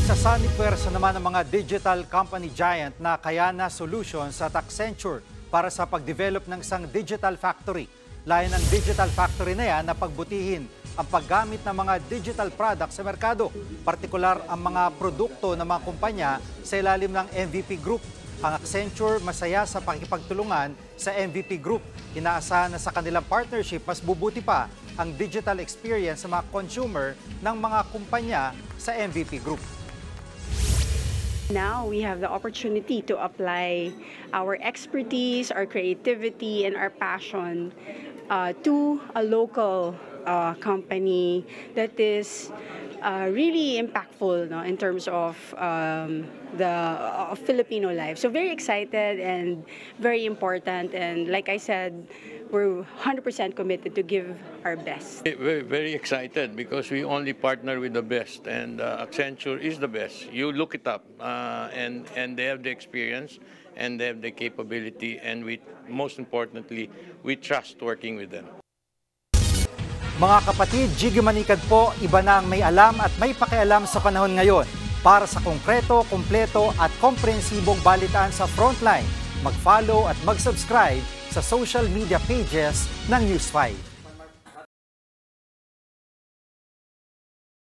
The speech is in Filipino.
Isasanipuwersa naman ng mga digital company giant na Kayana Solutions at Accenture para sa pag-develop ng isang digital factory. Layan ng digital factory na yan na pagbutihin ang paggamit ng mga digital products sa merkado, partikular ang mga produkto ng mga kumpanya sa ilalim ng MVP Group. Ang Accenture masaya sa pakikipagtulungan sa MVP Group. Inaasahan na sa kanilang partnership mas bubuti pa ang digital experience sa mga consumer ng mga kumpanya sa MVP Group. Now we have the opportunity to apply our expertise, our creativity, and our passion to a local company that is really impactful, no, in terms of the Filipino life. So very excited and very important. And like I said, we're 100% committed to give our best. We're very excited because we only partner with the best, and Accenture is the best. You look it up, and they have the experience, and they have the capability, and most importantly, we trust working with them. Mga kapatid, Jiggy Manikad po, iba na ang may alam at may pakialam sa panahon ngayon. Para sa konkreto, kumpleto at komprehensibong balitaan sa Frontline, mag-follow at mag-subscribe sa social media pages ng News 5.